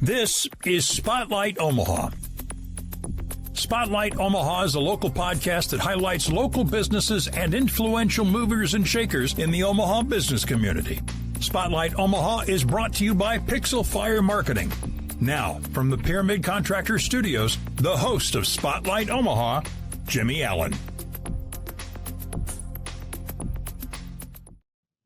This is Spotlight Omaha. Spotlight Omaha is a local podcast that highlights local businesses and influential movers and shakers in the Omaha business community. Spotlight Omaha is brought to you by Pixel Fire Marketing. Now, from the Pyramid Contractor Studios, the host of Spotlight Omaha, Jimmy Allen.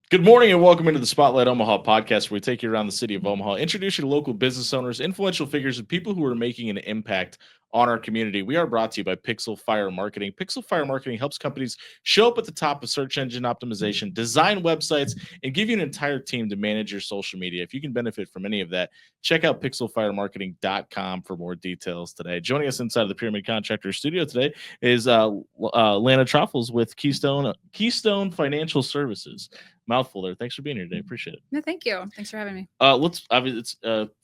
Good morning and welcome into the Spotlight Omaha podcast, where we take you around the city of Omaha, introduce you to local business owners, influential figures, and people who are making an impact on our community. We are brought to you by Pixel Fire Marketing. Pixel Fire Marketing helps companies show up at the top of search engine optimization, design websites, and give you an entire team to manage your social media. If you can benefit from any of that, check out pixelfiremarketing.com for more details today. Joining us inside of the Pyramid Contractor Studio today is Lana Trofholz with Keystone Financial Services. Mouthful there. Thanks for being here today. Appreciate it. No, thank you. Thanks for having me.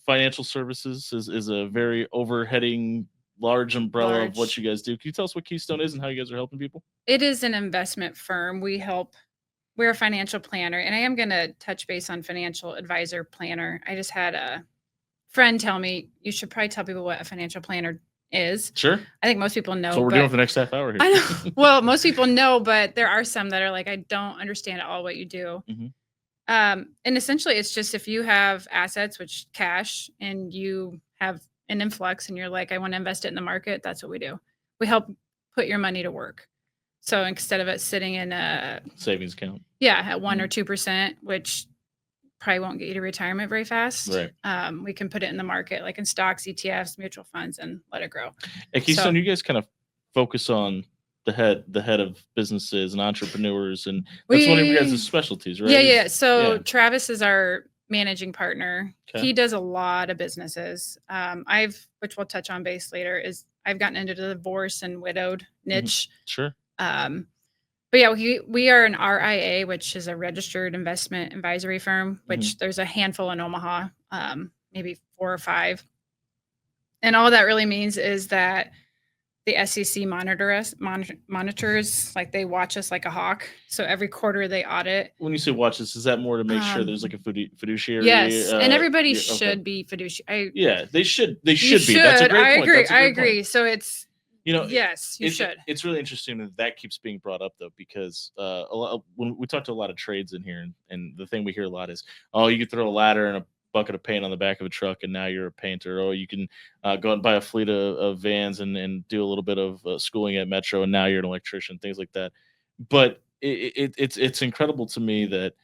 Financial services is a very overheading large umbrella of what you guys do. Can you tell us what Keystone is and how you guys are helping people? It is an investment firm. We're a financial planner, and I am going to touch base on financial advisor planner. I just had a friend tell me you should probably tell people what a financial planner is. Sure. I think most people know. So we're doing for the next half hour here. I know. Well, most people know, but there are some that are like, I don't understand at all what you do. Mm-hmm. And essentially, it's just if you have assets, which cash, and you have an influx and you're like, I want to invest it in the market, that's what we do. We help put your money to work. So instead of it sitting in a savings account, at 1 or 2%, which probably won't get you to retirement very fast. Right. We can put it in the market, like in stocks, ETFs, mutual funds, and let it grow. At Keystone, you guys kind of focus on the head of businesses and entrepreneurs, and that's one of your guys' specialties, right? Yeah. So Travis is our managing partner. Okay. He does a lot of businesses. Which we'll touch on base later, is I've gotten into the divorce and widowed niche. Mm-hmm. Sure. But yeah, we are an RIA, which is a registered investment advisory firm, which there's a handful in Omaha, maybe 4 or 5. And all that really means is that the SEC monitors, like they watch us like a hawk. So every quarter they audit. When you say watch this, is that more to make sure there's like a fiduciary? Yes, and everybody should be fiduciary. They should be. That's a great point. I agree. So it's, yes, you should. It's really interesting that keeps being brought up, though, because when we talk to a lot of trades in here, and the thing we hear a lot is, oh, you could throw a ladder and a bucket of paint on the back of a truck and now you're a painter. Or you can go out and buy a fleet of vans and do a little bit of schooling at Metro and now you're an electrician, things like that. But it's incredible to me that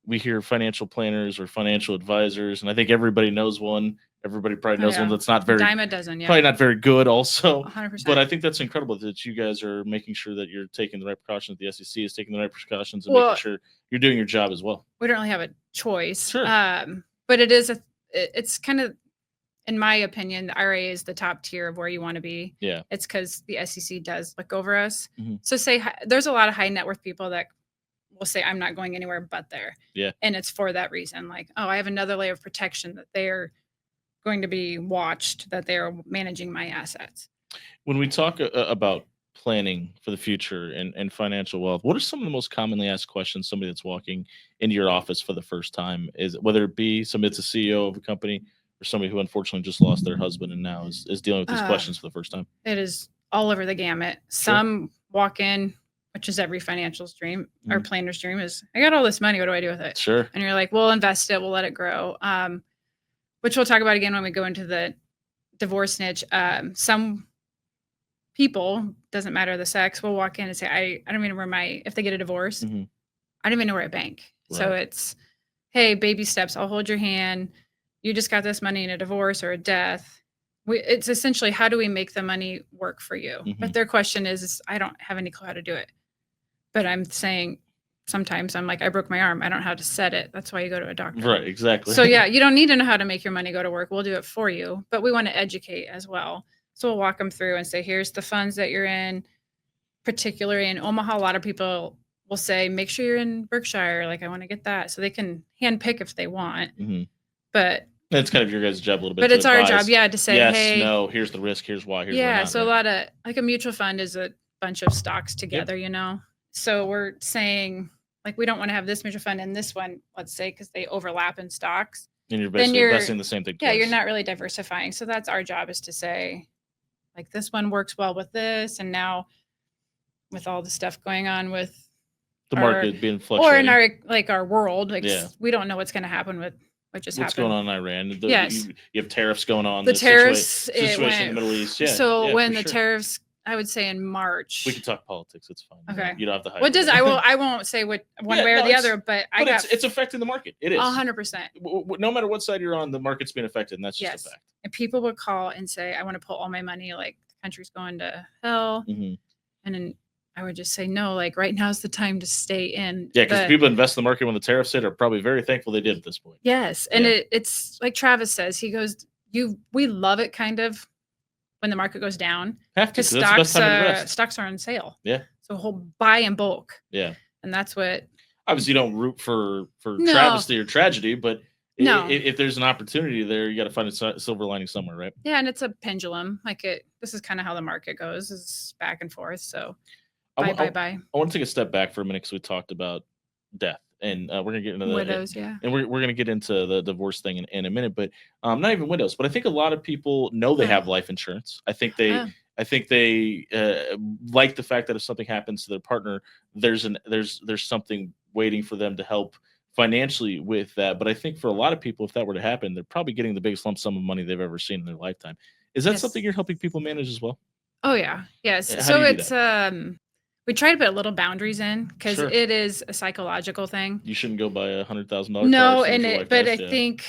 we hear financial planners or financial advisors, and I think everybody knows one. Everybody probably knows one that's not very dime a dozen, probably not very good also. 100%. But I think that's incredible that you guys are making sure that you're taking the right precautions. The SEC is taking the right precautions and making sure you're doing your job as well. We don't really have a choice. Sure. But it's kind of, in my opinion, the RIA is the top tier of where you want to be. Yeah. It's because the SEC does look over us. Mm-hmm. So there's a lot of high net worth people that will say, I'm not going anywhere but there. Yeah. And it's for that reason. Like, oh, I have another layer of protection that they're going to be watched, that they're managing my assets. When we talk about planning for the future and financial wealth, what are some of the most commonly asked questions somebody that's walking into your office for the first time is, whether it be somebody that's a CEO of a company or somebody who unfortunately just lost their husband and now is dealing with these questions for the first time? It is all over the gamut. Some walk in, which is every financial's dream, or planner's dream, is, I got all this money, what do I do with it? Sure. And you're like, we'll invest it, we'll let it grow. Which we'll talk about again when we go into the divorce niche. Some people, doesn't matter the sex, will walk in and say, I don't even know if they get a divorce, I don't even know where I bank. Right. So it's, hey, baby steps, I'll hold your hand. You just got this money in a divorce or a death. It's essentially, how do we make the money work for you? But their question is, I don't have any clue how to do it. But I'm saying, sometimes I'm like, I broke my arm, I don't know how to set it. That's why you go to a doctor. Right, exactly. So yeah, you don't need to know how to make your money go to work. We'll do it for you, but we want to educate as well. So we'll walk them through and say, here's the funds that you're in. Particularly in Omaha, a lot of people will say, make sure you're in Berkshire. Like, I want to get that. So they can hand pick if they want. But it's kind of your guys' job a little bit. But it's our job, to say, yes, hey, no, here's the risk, here's why, here's why not, so a lot of, like, a mutual fund is a bunch of stocks together, So we're saying, like, we don't want to have this mutual fund and this one, let's say, because they overlap in stocks. And you're basically investing the same thing. Yeah, you're not really diversifying. So that's our job, is to say, like, this one works well with this, and now with all the stuff going on with the market being fluctuating, or in our world, like, Yeah. we don't know what's going to happen with what just what's happened. going on in Iran. Yes. You have tariffs going on. The tariffs, situation in the Middle East. Yeah. So yeah, when the sure. tariffs, I would say in March. We can talk politics. It's fine. Okay. You don't have to hide. What does I won't say what one way or the other, but it's affecting the market. It is 100%. No matter what side you're on, the market's being affected, and that's just a fact. And people would call and say, "I want to put all my money, like the country's going to hell," and then I would just say, "No, like right now's the time to stay in." Yeah, because people invest in the market when the tariffs hit are probably very thankful they did at this point. Yes, and it's like Travis says. He goes, we love it kind of when the market goes down, because stocks are on sale. Yeah, so he'll buy in bulk. Yeah, and that's what. Obviously, you don't root for travesty or tragedy, but no. if there's an opportunity there, you got to find a silver lining somewhere, right? Yeah, and it's a pendulum. This is kind of how the market goes, is back and forth. So, bye. I want to take a step back for a minute because we talked about death, and we're gonna get into the widows, and we're gonna get into the divorce thing in a minute, but not even widows. But I think a lot of people know they have life insurance. I think they like the fact that if something happens to their partner, there's something waiting for them to help financially with that. But I think for a lot of people, if that were to happen, they're probably getting the biggest lump sum of money they've ever seen in their lifetime. Is that something you're helping people manage as well? Oh yeah, yes. How so do you do it's that? We try to put little boundaries in, because it is a psychological thing. You shouldn't go buy $100,000. No, but I think,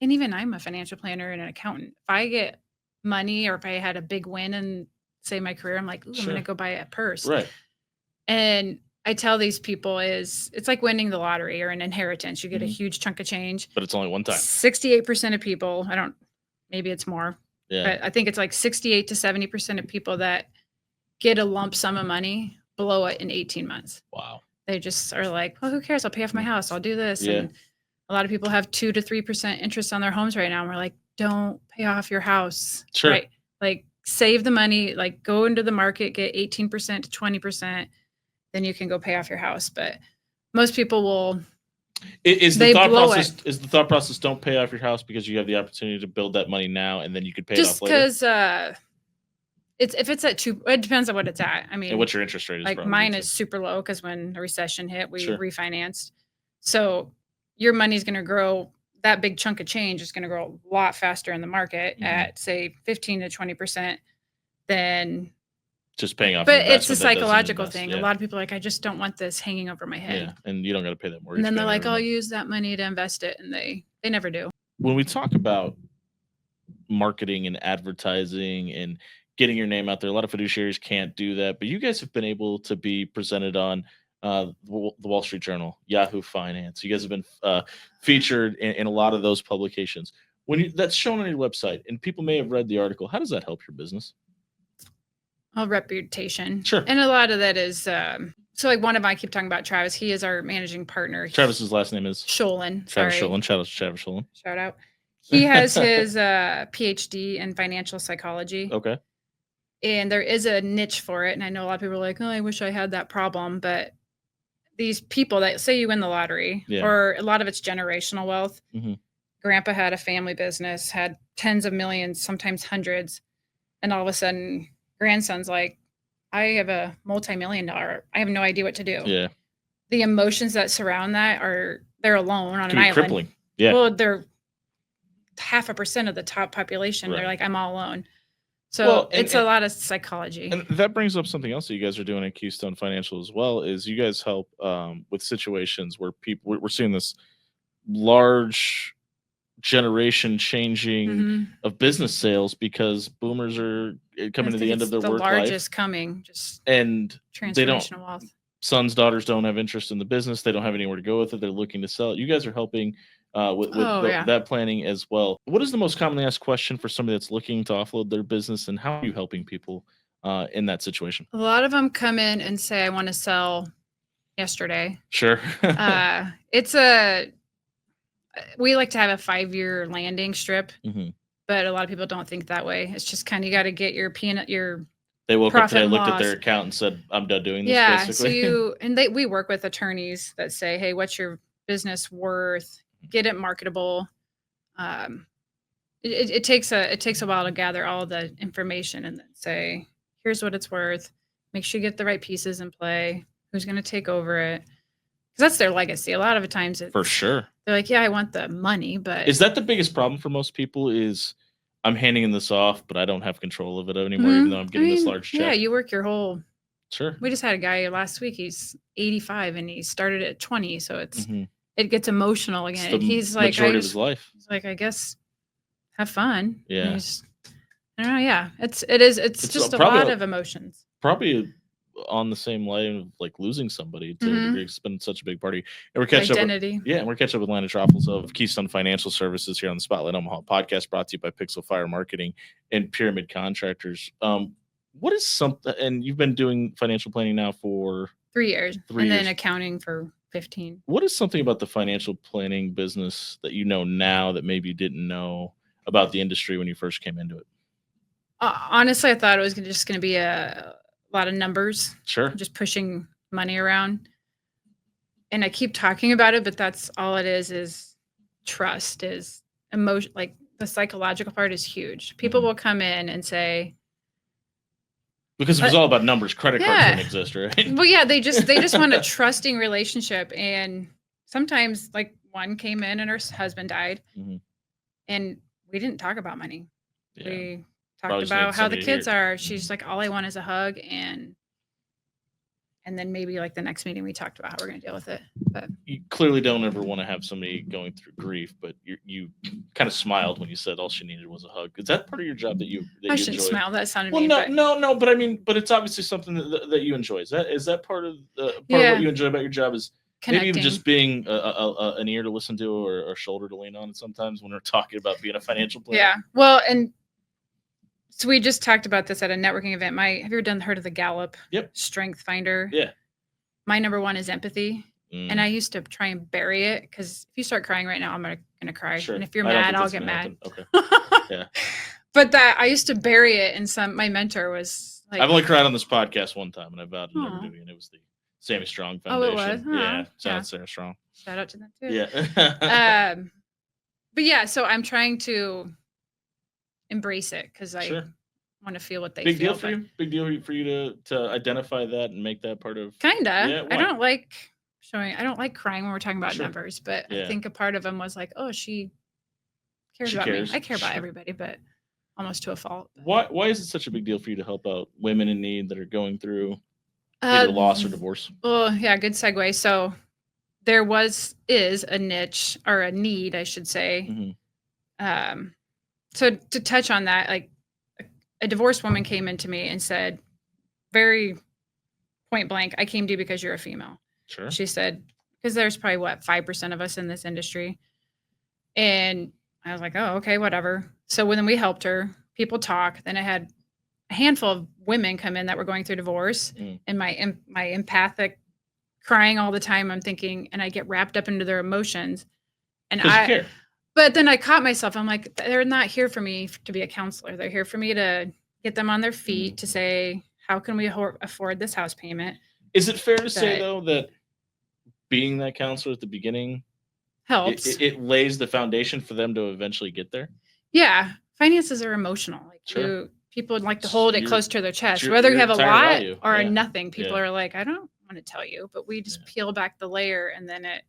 and even I'm a financial planner and an accountant. If I get money, or if I had a big win in, say, my career, I'm like, ooh, I'm going to go buy a purse. Right. And I tell these people it's like winning the lottery or an inheritance. You get a huge chunk of change, but it's only one time. 68% of people, maybe it's more, but I think it's like 68 to 70% of people that get a lump sum of money blow it in 18 months. Wow. They just are like, well, who cares? I'll pay off my house. I'll do this. Yeah. And a lot of people have 2 to 3% interest on their homes right now. And we're like, don't pay off your house. Sure. Right? Like, save the money, like go into the market, get 18% to 20%. Then you can go pay off your house. But most people will. Is the thought process don't pay off your house because you have the opportunity to build that money now and then you could pay it off later? Just because if it's at 2, it depends on what it's at. I mean, and what your interest rate is. Like mine is super low because when the recession hit, we refinanced. So your money's going to grow. That big chunk of change is going to grow a lot faster in the market at, say, 15 to 20% than just paying off. But it's a psychological thing. A lot of people are like, I just don't want this hanging over my head. Yeah, and you don't got to pay that mortgage. And then they're like, I'll use that money to invest it, and they never do. When we talk about marketing and advertising and getting your name out there, a lot of fiduciaries can't do that, but you guys have been able to be presented on the Wall Street Journal, Yahoo Finance. You guys have been featured in a lot of those publications. That's shown on your website, and people may have read the article. How does that help your business? Reputation. Sure. And a lot of that is, so like one of I keep talking about Travis. He is our managing partner. Travis's last name is Sholin. Travis Sholin. Travis Sholin. Shout out. He has his PhD in financial psychology. Okay. And there is a niche for it. And I know a lot of people are like, oh, I wish I had that problem. But these people that say you win the lottery, or a lot of it's generational wealth. Mm-hmm. Grandpa had a family business, had tens of millions, sometimes hundreds. And all of a sudden, grandson's like, I have a multi-million-dollar. I have no idea what to do. Yeah. The emotions that surround that they're alone on an island. Crippling. Yeah. Well, they're 0.5% of the top population. Right. They're like, I'm all alone. So it's a lot of psychology. And that brings up something else that you guys are doing at Keystone Financial as well, is you guys help with situations where we're seeing this large generation changing of business sales because boomers are coming to the end of their work life. The largest coming, just and transformational wealth. Sons, daughters don't have interest in the business. They don't have anywhere to go with it. They're looking to sell it. You guys are helping with that planning as well. What is the most commonly asked question for somebody that's looking to offload their business, and how are you helping people in that situation? A lot of them come in and say, I want to sell yesterday. Sure. We like to have a 5-year landing strip, but a lot of people don't think that way. It's just kind of, you got to get your They woke up today, looked at their account and said, I'm done doing this. Yeah. Basically. We work with attorneys that say, hey, what's your business worth? Get it marketable. It takes a while to gather all the information and then say, here's what it's worth. Make sure you get the right pieces in play. Who's going to take over it? Because that's their legacy. A lot of the times, For sure. They're like, yeah, I want the money, but is that the biggest problem for most people? Is I'm handing this off, but I don't have control of it anymore, even though I'm getting this large check. Yeah, you work your whole. Sure. We just had a guy last week. He's 85 and he started at 20, so it gets emotional again. And he's like, majority of his life. He's like, I guess have fun. Yeah. I don't know. Yeah, it's just a lot of emotions. Probably on the same line of like losing somebody to a degree. It's been such a big party. And we're catching identity. We're catching up with Lana Trofholz of Keystone Financial Services here on the Spotlight Omaha podcast, brought to you by Pixel Fire Marketing and Pyramid Contractors. What is something, and you've been doing financial planning now for 3 years, then accounting for 15. What is something about the financial planning business that you know now that maybe you didn't know about the industry when you first came into it? Honestly, I thought it was just going to be a lot of numbers. Sure. Just pushing money around. And I keep talking about it, but that's all it is trust, is emotion. Like the psychological part is huge. People will come in and say, because it was all about numbers. Credit cards didn't exist, right? Well, yeah, they just want a trusting relationship. And sometimes, like, one came in and her husband died, and we didn't talk about money. Yeah. We talked about how the kids are. She's like, all I want is a hug, and then maybe like the next meeting we talked about how we're going to deal with it. But you clearly don't ever want to have somebody going through grief, but you kind of smiled when you said all she needed was a hug. Is that part of your job that you I shouldn't enjoy? Smile. That sounded mean. No, but I mean, but it's obviously something that you enjoy. Is that part of of what you enjoy about your job? Is connecting. Maybe even just being an ear to listen to or a shoulder to lean on sometimes when we're talking about being a financial planner? Yeah. Well, and so we just talked about this at a networking event. Have you ever heard of the Gallup Strength Finder? Yeah. My number one is empathy. And I used to try and bury it, because if you start crying right now, I'm gonna cry. Sure. And if you're mad, I'll get mad. Okay. Yeah. But I used to bury it, and my mentor was like, I've only cried on this podcast one time, and I vowed to never do it. And it was the Sammy Strong Foundation. Oh, it was? Yeah. Shout out Sarah Strong. Shout out to them too. Yeah. But yeah, so I'm trying to embrace it, because I want to feel what they feel. Big deal for you? Big deal for you to identify that and make that part of... Kinda. Yeah, I don't like crying when we're talking about numbers, but I think a part of them was like, oh, she cares about me. I care about everybody, but almost to a fault. Why is it such a big deal for you to help out women in need that are going through either loss or divorce? Oh, yeah, good segue. So there is a niche, or a need, I should say. So to touch on that, like, a divorced woman came into me and said, very point blank, I came to you because you're a female. Sure. She said, because there's probably 5% of us in this industry. And I was like, oh, okay, whatever. So when we helped her, people talk. Then I had a handful of women come in that were going through divorce, and my empathic crying all the time. I'm thinking, and I get wrapped up into their emotions, and care. But then I caught myself. I'm like, they're not here for me to be a counselor. They're here for me to get them on their feet, to say, how can we afford this house payment? Is it fair to say, though, that being that counselor at the beginning helps? It lays the foundation for them to eventually get there? Yeah. Finances are emotional. Like, people would like to hold it close to their chest. Whether you have a lot or nothing, people are like, I don't want to tell you. But we just peel back the layer, and then it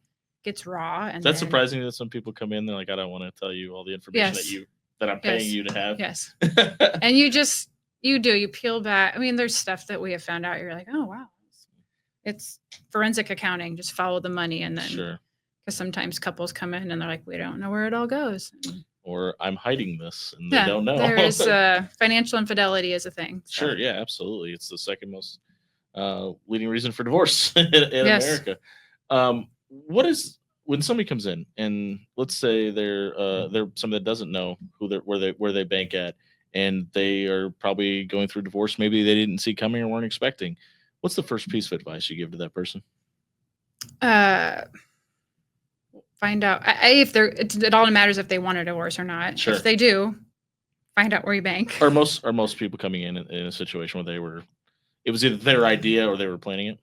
gets raw. And that's surprising that some people come in, they're like, I don't want to tell you all the information that I'm paying you to have. Yes. And you peel back. I mean, there's stuff that we have found out. You're like, oh, wow. It's forensic accounting. Just follow the money. And then, because sometimes couples come in and they're like, we don't know where it all goes. Or I'm hiding this, and they don't know. There is financial infidelity is a thing. So. Sure. Yeah, absolutely. It's the second most leading reason for divorce in America. What is, when somebody comes in, and let's say they're somebody that doesn't know where they bank at, and they are probably going through divorce, maybe they didn't see coming or weren't expecting. What's the first piece of advice you give to that person? Find out if it all matters if they want a divorce or not. Sure. If they do, find out where you bank. Are most people coming in a situation where it was either their idea or they were planning it?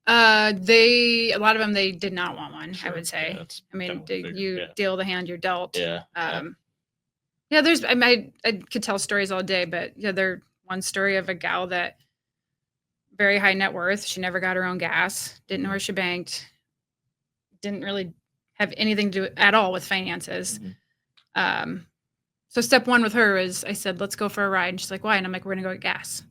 A lot of them, they did not want one, I would say. that's I mean, kinda what I figured, you yeah. deal the hand you're dealt. Yeah. Yeah, I could tell stories all day, but yeah, there one story of a gal that very high net worth. She never got her own gas, didn't know where she banked, didn't really have anything to do at all with finances. Mhm. So step one with her is I said, let's go for a ride. And she's like, why? And I'm like, we're gonna go get gas.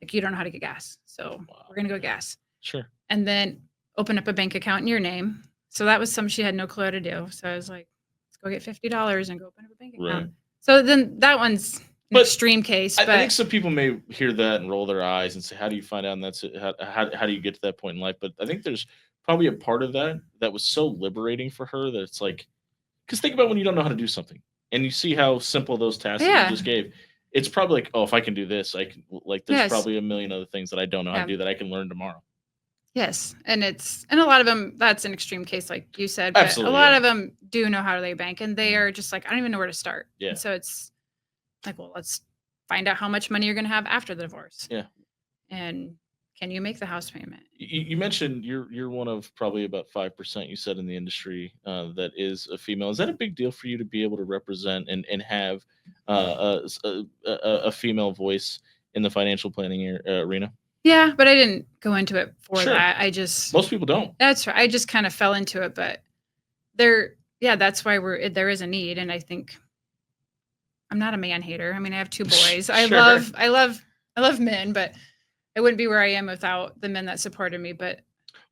Like, you don't know how to get gas. So we're gonna go get gas. Sure. And then open up a bank account in your name. So that was something she had no clue how to do. So I was like, let's go get $50 and go open up a bank account. Right. So then that one's an extreme case. I But think some people may hear that and roll their eyes and say, how do you find out? And that's it. How do you get to that point in life? But I think there's probably a part of that was so liberating for her that it's like, because think about when you don't know how to do something and you see how simple those tasks that you just gave. It's probably like, oh, if I can do this, I can, like, there's probably a million other things that I don't know how to do that I can learn tomorrow. Yes. And a lot of them, that's an extreme case, like you said, but Absolutely, a lot of them do know how they bank and they are just like, I don't even know where to start. Yeah. And so it's like, well, let's find out how much money you're going to have after the divorce. Yeah. And can you make the house payment? You mentioned you're one of probably about 5%, you said, in the industry that is a female. Is that a big deal for you to be able to represent and have a female voice in the financial planning arena? Yeah, but I didn't go into it for Sure. that. I just Most people don't. That's right. I just kind of fell into it, but that's why there is a need, and I think I'm not a man hater. I mean, I have 2 boys. Sure. I love men, but I wouldn't be where I am without the men that supported me. But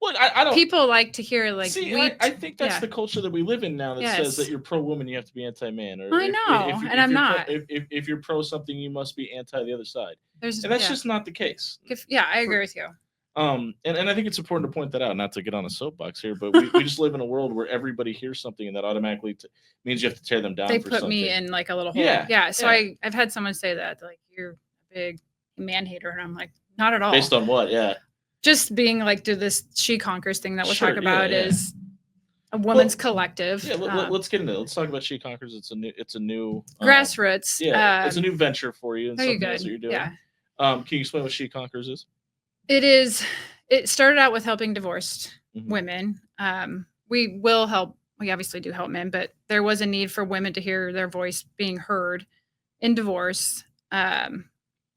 Well, I don't. people like to hear like. See, I think that's the culture that we live in now that says that you're pro woman, you have to be anti man. Or I know, and I'm not. If you're pro something, you must be anti the other side. And There's that's just not the case. I agree with you. And I think it's important to point that out, not to get on a soapbox here, but we just live in a world where everybody hears something and that automatically means you have to tear them down. They for put something. me in like a little hole. Yeah. So I've had someone say that, like, you're a big man hater, and I'm like, not at all. Based on what? Yeah. Just being like, do this She Conquers thing that we'll talk about is a woman's collective. Yeah, let's get into it. Let's talk about She Conquers. It's a new grassroots. It's a new venture for you. And very something good. else that you're doing. Yeah. Can you explain what She Conquers is? It started out with helping divorced women. We obviously do help men, but there was a need for women to hear their voice being heard in divorce.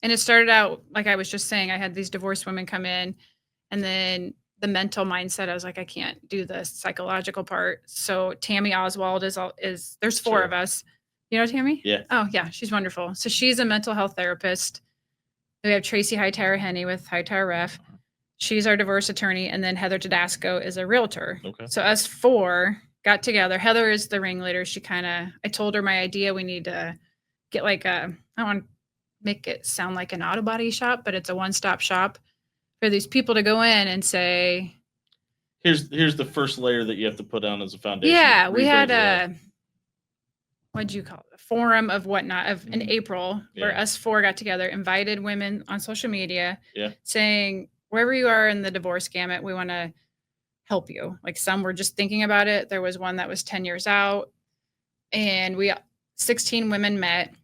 And it started out, like I was just saying, I had these divorced women come in, and then the mental mindset, I was like, I can't do the psychological part. So Tammy Oswald is there's 4 of us. You know Tammy? Yeah. Oh yeah, she's wonderful. So she's a mental health therapist. We have Tracy Hightower Henney with Hightower Ref. She's our divorce attorney, and then Heather Tedasco is a realtor. Okay. So us 4 got together. Heather is the ringleader. I told her my idea. We need to get like I don't want to make it sound like an auto body shop, but it's a one-stop shop for these people to go in and say, here's the first layer that you have to put down as a foundation. Yeah, we had what'd you call it? A forum of whatnot in April where us 4 got together, invited women on social media, saying, wherever you are in the divorce gamut, we want to help you. Like, some were just thinking about it. There was one that was 10 years out, and 16 women met.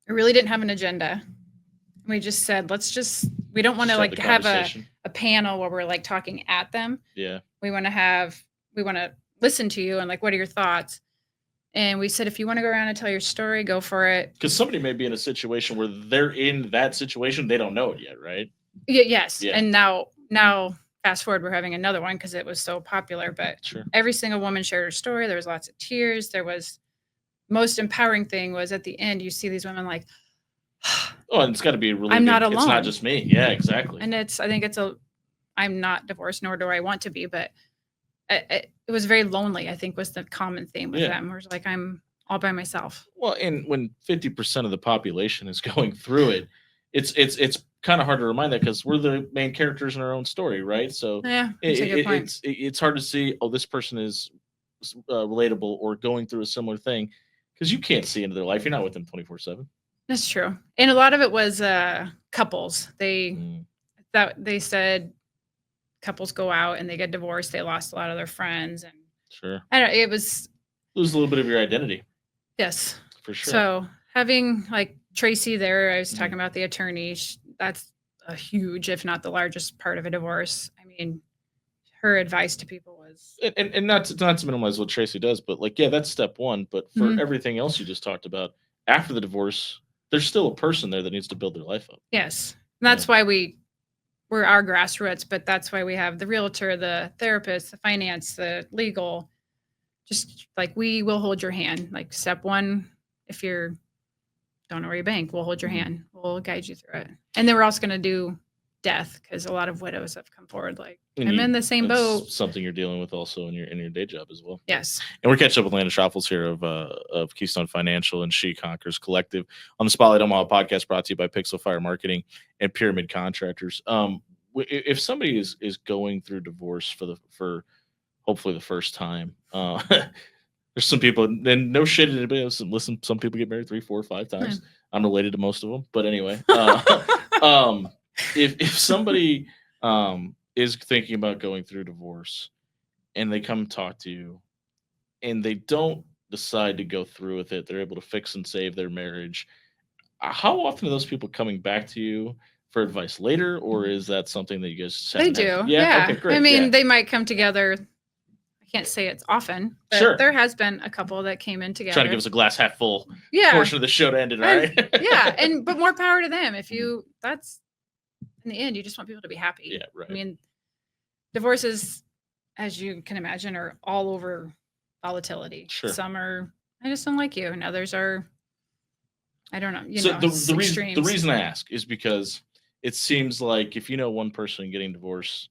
We really didn't have an agenda. We just said, we don't want to like have a panel where we're like talking at them. Yeah. We want to listen to you and like, what are your thoughts? And we said, if you want to go around and tell your story, go for it. Because somebody may be in a situation where they're in that situation. They don't know it yet, right? Yes. Yeah. And now fast forward, we're having another one because it was so popular, but every single woman shared her story. There was lots of tears. There was most empowering thing was at the end, you see these women like, oh, and it's got to be really, I'm not alone. It's not just me. Yeah, exactly. And I'm not divorced, nor do I want to be, but it was very lonely, I think, was the common theme with them. Where it's like, I'm all by myself. Well, and when 50% of the population is going through it, it's kind of hard to remind that because we're the main characters in our own story, right? So yeah, that's a good point. It's hard to see, oh, this person is relatable or going through a similar thing because you can't see into their life. You're not with them 24/7. That's true. And a lot of it was couples. They said couples go out and they get divorced. They lost a lot of their friends, and I don't know, it was lose a little bit of your identity. Yes, for sure. So having like Tracy there, I was talking about the attorney. That's a huge, if not the largest part of a divorce. I mean, her advice to people was, and not to minimize what Tracy does, but like, yeah, that's step one. But for Mhm. everything else you just talked about, after the divorce, there's still a person there that needs to build their life up. yes. And that's why we're our grassroots, but that's why we have the realtor, the therapist, the finance, the legal. Just like we will hold your hand. Like step one, if you're don't know where you bank, we'll hold your hand. We'll guide you through it. And then we're also going to do death because a lot of widows have come forward like, And I'm in the same that's boat. something you're dealing with also in your day job as well. Yes. And we're catching up with Lana Trofholz here of Keystone Financial and She Conquers Collective on the Spotlight Omaha podcast, brought to you by Pixel Fire Marketing and Pyramid Contractors. If somebody is going through divorce for hopefully the first time, there's some people, and no shit at anybody else. Listen, some people get married 3, 4, 5 times. Yeah. I'm related to most of them, but anyway, if somebody is thinking about going through divorce and they come talk to you and they don't decide to go through with it, they're able to fix and save their marriage. How often are those people coming back to you for advice later, or is that something that you guys They do. Yeah. Okay, great. I mean, they might come together. I can't say it's often, but Sure. there has been a couple that came in together. Trying to give us a glass half full yeah. portion of the show to end it, right? But more power to them. If you, that's in the end, you just want people to be happy. Yeah, right. I mean, divorces, as you can imagine, are all over volatility. Sure. Some are, I just don't like you, and others are, I don't know. The reason I ask is because it seems like if you know one person getting divorced,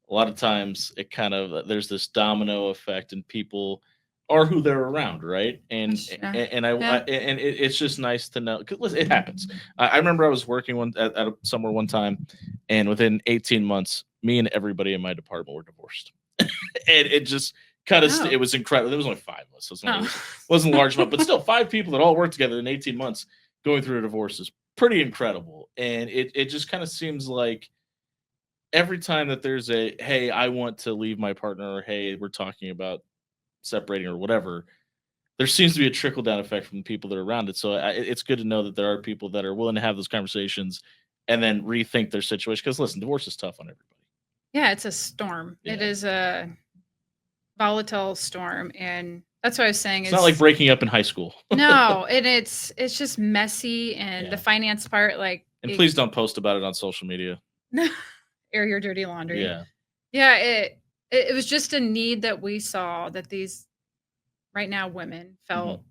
a lot of times it kind of there's this domino effect, and people are who they're around, right? And it's just nice to know because it happens. I remember I was working at somewhere one time, and within 18 months, me and everybody in my department were divorced, and it just kind of it was incredible. There was only 5 of us, so it wasn't a large amount, but still 5 people that all worked together in 18 months going through a divorce is pretty incredible, and it just kind of seems like every time that there's a, hey, I want to leave my partner, or hey, we're talking about separating or whatever, there seems to be a trickle down effect from the people that are around it. So it's good to know that there are people that are willing to have those conversations and then rethink their situation. Because listen, divorce is tough on everybody. Yeah, it's a storm. Yeah. It is a volatile storm, and that's what I was saying. It's not like breaking up in high school. No, and it's just messy, and the finance part, like. And please don't post about it on social media. Air your dirty laundry. Yeah. It was just a need that we saw that these right now women felt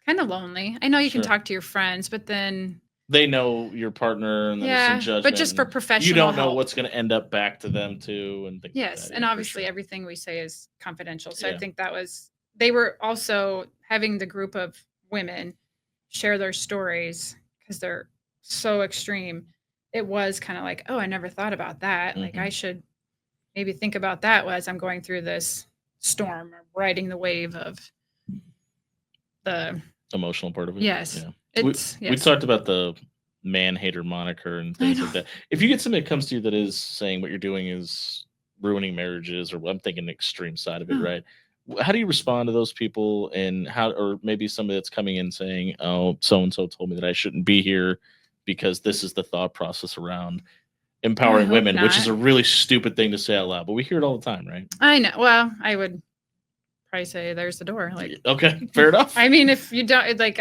kind of lonely. I know you can talk to your friends, but then they know your partner and there's some judgment. But just for professional you don't know help. what's going to end up back to them too, and things like that. And obviously everything we say is confidential. So I think they were also having the group of women share their stories because they're so extreme. It was kind of like, oh, I never thought about that. Like I should maybe think about that as I'm going through this storm or riding the wave of the emotional part of it. Yes. We talked about the man hater moniker and things like that. If you get somebody that comes to you that is saying what you're doing is ruining marriages, or I'm thinking the extreme side of it, right? How do you respond to those people, and or maybe somebody that's coming in saying, oh, so-and-so told me that I shouldn't be here because this is the thought process around empowering women, which is a really stupid thing to say out loud, but we hear it all the time, right? I know. Well, I would probably say there's the door. Like, okay, fair enough. I mean, if you don't, like,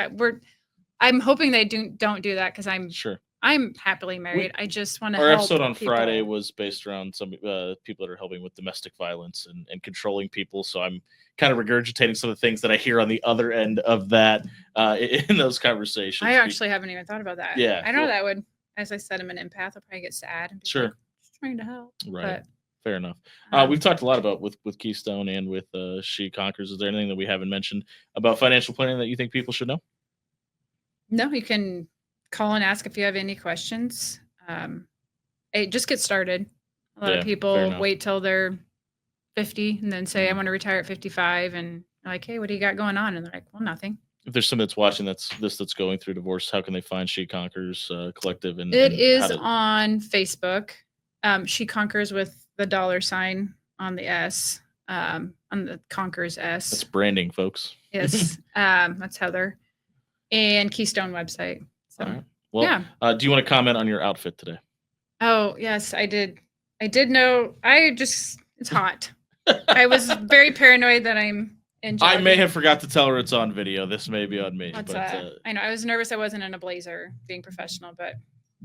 I'm hoping they don't do that because I'm happily married. I just want to help. Our episode on Friday was based around some people that are helping with domestic violence and controlling people. So I'm kind of regurgitating some of the things that I hear on the other end of that in those conversations. I actually haven't even thought about that. Yeah. I know that would, as I said, I'm an empath. I'll probably get sad. And be like, just trying to help. Right. But, fair enough. We've talked a lot about with Keystone and with She Conquers. Is there anything that we haven't mentioned about financial planning that you think people should know? No, you can call and ask if you have any questions. Hey, just get started. A lot of people wait till they're 50 and then say, I want to retire at 55. And like, hey, what do you got going on? And they're like, well, nothing. If there's somebody that's watching that's going through divorce, how can they find She Conquers Collective? It is on Facebook. She Conquers with the $sign on the S, on the Conquers S. That's branding, folks. Yes. That's Heather. And Keystone website. So, all right. Well, do you want to comment on your outfit today? Oh, yes, I did. I did know. It's hot. I was very paranoid that I'm in I may jogging. have forgot to tell her it's on video. This may be on me, That's, but I know I was nervous I wasn't in a blazer being professional, but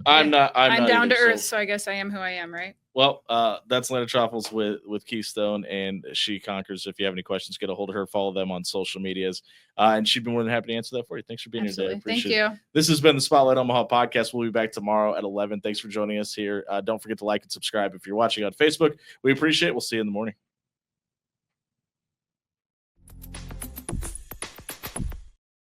I'm not. I'm not down either, to earth, so- so I guess I am who I am, right? Well, that's Lana Trofholz with Keystone, and she conquers. If you have any questions, get a hold of her. Follow them on social medias, and she'd be more than happy to answer that for you. Thanks for being here today. I Absolutely. Thank appreciate it. you. This has been the Spotlight Omaha podcast. We'll be back tomorrow at 11. Thanks for joining us here. Don't forget to like and subscribe if you're watching on Facebook. We appreciate it. We'll see you in the morning.